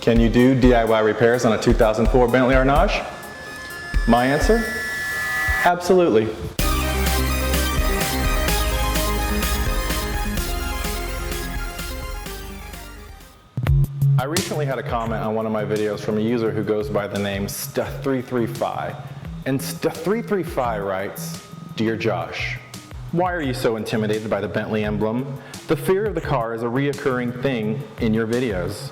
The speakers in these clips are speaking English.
Can you do DIY repairs on a 2004 Bentley Arnage? My answer? Absolutely. I recently had a comment on one of my videos from a user who goes by the name Stuff335. And Stuff335 writes, "Dear Josh, why are you so intimidated by the Bentley emblem? The fear of the car is a reoccurring thing in your videos.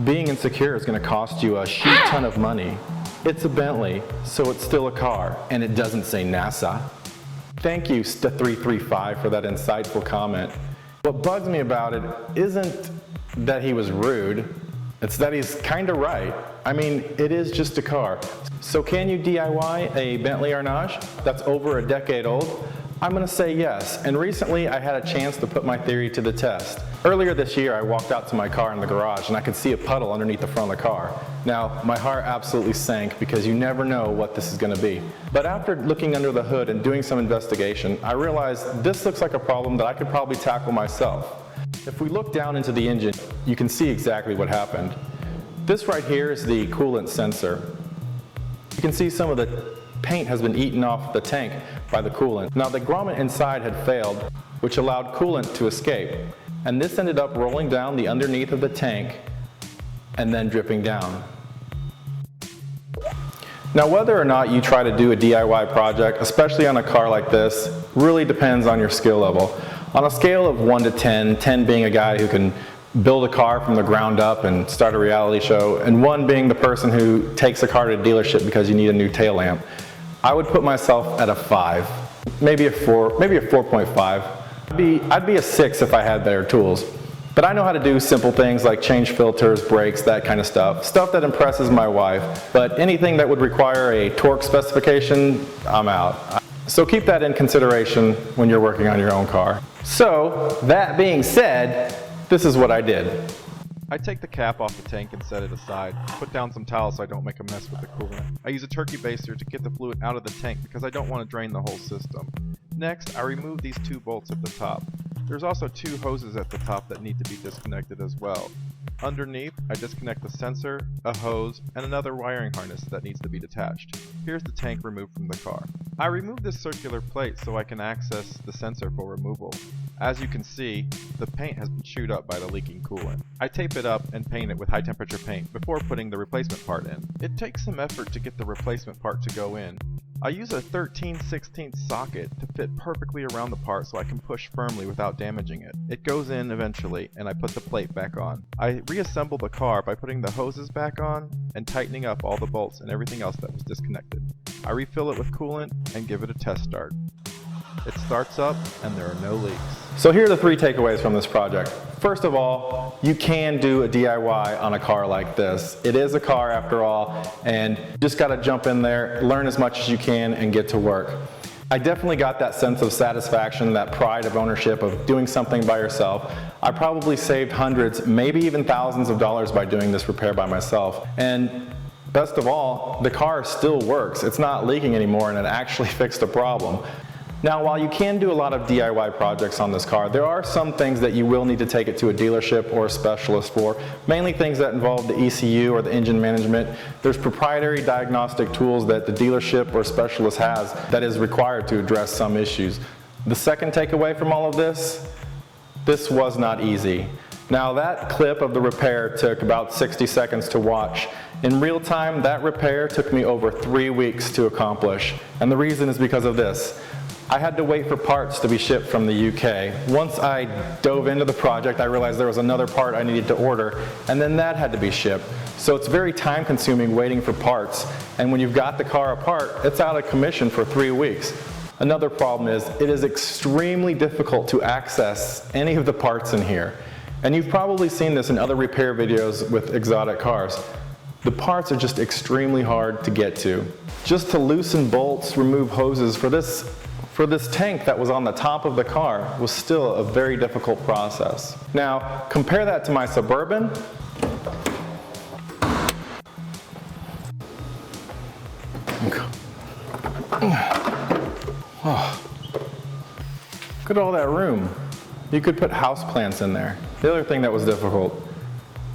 Being insecure is going to cost you a shit ton of money. It's a Bentley, so it's still a car, and it doesn't say NASA." Thank you, Stuff335, for that insightful comment. What bugs me about it isn't that he was rude, it's that he's kind of right. I mean, it is just a car. So can you DIY a Bentley Arnage that's over a decade old? I'm going to say yes, and recently I had a chance to put my theory to the test. Earlier this year I walked out to my car in the garage and I could see a puddle underneath the front of the car. Now, my heart absolutely sank because you never know what this is going to be. But after looking under the hood and doing some investigation, I realized this looks like a problem that I could probably tackle myself. If we look down into the engine, you can see exactly what happened. This right here is the coolant sensor. You can see some of the paint has been eaten off the tank by the coolant. Now the grommet inside had failed, which allowed coolant to escape. And this ended up rolling down the underneath of the tank and then dripping down. Now whether or not you try to do a DIY project, especially on a car like this, really depends on your skill level. On a scale of 1 to 10, 10 being a guy who can build a car from the ground up and start a reality show, and 1 being the person who takes a car to a dealership because you need a new tail lamp, I would put myself at a 5, maybe a 4, maybe a 4.5. I'd be a 6 if I had better tools. But I know how to do simple things like change filters, brakes, that kind of stuff. Stuff that impresses my wife. But anything that would require a torque specification, I'm out. So keep that in consideration when you're working on your own car. So, that being said, this is what I did. I take the cap off the tank and set it aside, put down some towels so I don't make a mess with the coolant. I use a turkey baster to get the fluid out of the tank because I don't want to drain the whole system. Next, I remove these 2 bolts at the top. There's also 2 hoses at the top that need to be disconnected as well. Underneath, I disconnect the sensor, a hose, and another wiring harness that needs to be detached. Here's the tank removed from the car. I remove this circular plate so I can access the sensor for removal. As you can see, the paint has been chewed up by the leaking coolant. I tape it up and paint it with high temperature paint before putting the replacement part in. It takes some effort to get the replacement part to go in. I use a 13/16 socket to fit perfectly around the part so I can push firmly without damaging it. It goes in eventually, and I put the plate back on. I reassemble the car by putting the hoses back on and tightening up all the bolts and everything else that was disconnected. I refill it with coolant and give it a test start. It starts up and there are no leaks. So here are the 3 takeaways from this project. First of all, you can do a DIY on a car like this. It is a car after all, and you just gotta jump in there, learn as much as you can, and get to work. I definitely got that sense of satisfaction, that pride of ownership of doing something by yourself. I probably saved hundreds, maybe even thousands of dollars by doing this repair by myself. And best of all, the car still works. It's not leaking anymore, and it actually fixed a problem. Now, while you can do a lot of DIY projects on this car, there are some things that you will need to take it to a dealership or a specialist for, mainly things that involve the ECU or the engine management. There's proprietary diagnostic tools that the dealership or specialist has that is required to address some issues. The second takeaway from all of this was not easy. Now, that clip of the repair took about 60 seconds to watch. In real time, that repair took me over 3 weeks to accomplish, and the reason is because of this. I had to wait for parts to be shipped from the UK. Once I dove into the project, I realized there was another part I needed to order, and then that had to be shipped. So it's very time consuming waiting for parts, and when you've got the car apart, it's out of commission for 3 weeks. Another problem is it is extremely difficult to access any of the parts in here. And you've probably seen this in other repair videos with exotic cars. The parts are just extremely hard to get to. Just to loosen bolts, remove hoses for this tank that was on the top of the car was still a very difficult process. Now, compare that to my Suburban. Oh. Look at all that room. You could put houseplants in there. The other thing that was difficult,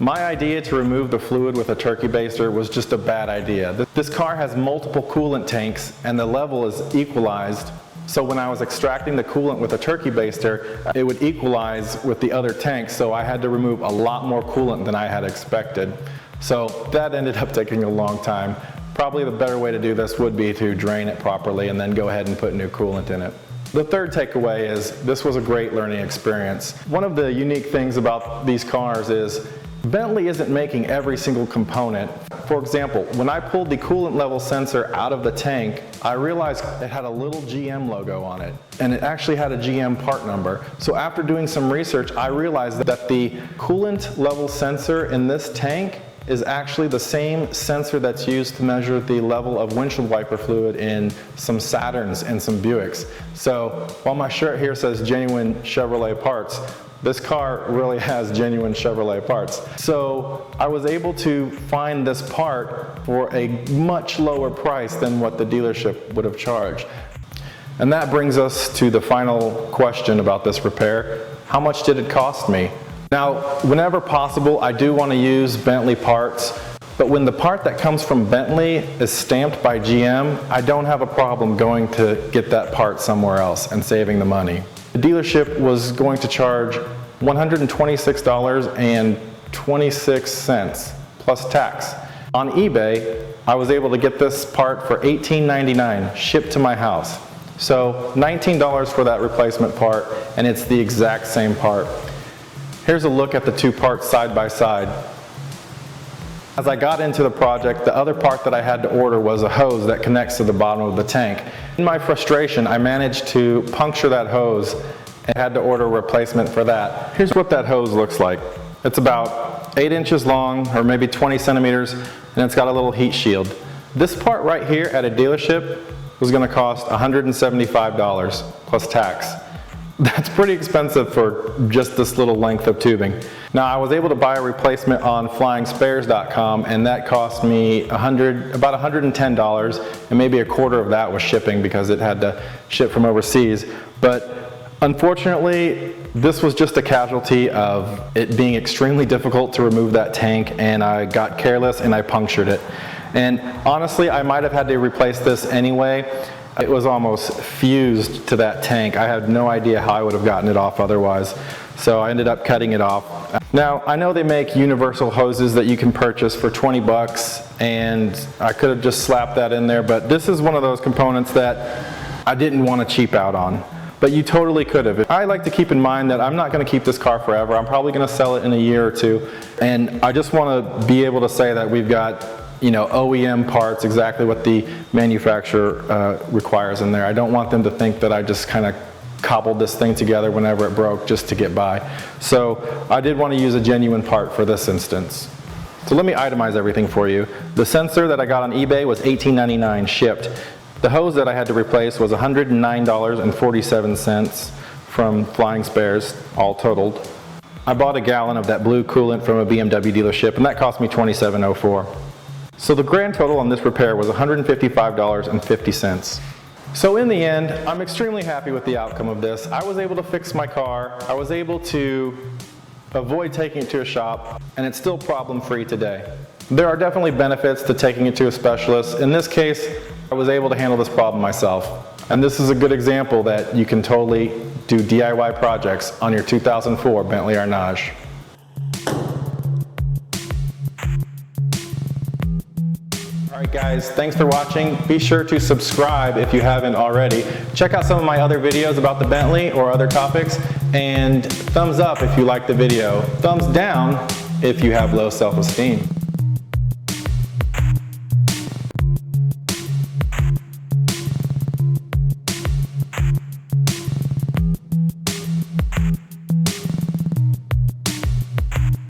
My idea to remove the fluid with a turkey baster was just a bad idea. This car has multiple coolant tanks and the level is equalized, so when I was extracting the coolant with a turkey baster, it would equalize with the other tanks, so I had to remove a lot more coolant than I had expected. So that ended up taking a long time. Probably the better way to do this would be to drain it properly and then go ahead and put new coolant in it. The third takeaway is this was a great learning experience. One of the unique things about these cars is Bentley isn't making every single component. For example, when I pulled the coolant level sensor out of the tank, I realized it had a little GM logo on it, and it actually had a GM part number. So after doing some research, I realized that the coolant level sensor in this tank is actually the same sensor that's used to measure the level of windshield wiper fluid in some Saturns and some Buicks. So while my shirt here says genuine Chevrolet parts, this car really has genuine Chevrolet parts. So I was able to find this part for a much lower price than what the dealership would have charged. And that brings us to the final question about this repair. How much did it cost me? Now, whenever possible, I do want to use Bentley parts, but when the part that comes from Bentley is stamped by GM, I don't have a problem going to get that part somewhere else and saving the money. The dealership was going to charge $126.26 plus tax. On eBay, I was able to get this part for $18.99 shipped to my house. So $19 for that replacement part, and it's the exact same part. Here's a look at the two parts side by side. As I got into the project, the other part that I had to order was a hose that connects to the bottom of the tank. In my frustration, I managed to puncture that hose and had to order a replacement for that. Here's what that hose looks like. It's about 8 inches long, or maybe 20 centimeters, and it's got a little heat shield. This part right here at a dealership was going to cost $175 plus tax. That's pretty expensive for just this little length of tubing. Now, I was able to buy a replacement on flyingspares.com, and that cost me about $110, and maybe a quarter of that was shipping because it had to ship from overseas. But unfortunately, this was just a casualty of it being extremely difficult to remove that tank, and I got careless and I punctured it. And honestly, I might have had to replace this anyway. It was almost fused to that tank. I had no idea how I would have gotten it off otherwise. So I ended up cutting it off. Now, I know they make universal hoses that you can purchase for 20 bucks, and I could have just slapped that in there, but this is one of those components that I didn't want to cheap out on. But you totally could have. I like to keep in mind that I'm not going to keep this car forever. I'm probably going to sell it in a year or two. And I just want to be able to say that we've got, you know, OEM parts, exactly what the manufacturer requires in there. I don't want them to think that I just kind of cobbled this thing together whenever it broke just to get by. So I did want to use a genuine part for this instance. So let me itemize everything for you. The sensor that I got on eBay was $18.99 shipped. The hose that I had to replace was $109.47 from Flying Spares, all totaled. I bought a gallon of that blue coolant from a BMW dealership, and that cost me $27.04. So the grand total on this repair was $155.50. So in the end, I'm extremely happy with the outcome of this. I was able to fix my car, I was able to avoid taking it to a shop, and it's still problem-free today. There are definitely benefits to taking it to a specialist. In this case, I was able to handle this problem myself. And this is a good example that you can totally do DIY projects on your 2004 Bentley Arnage. Alright guys, thanks for watching. Be sure to subscribe if you haven't already. Check out some of my other videos about the Bentley or other topics, and thumbs up if you like the video. Thumbs down if you have low self-esteem.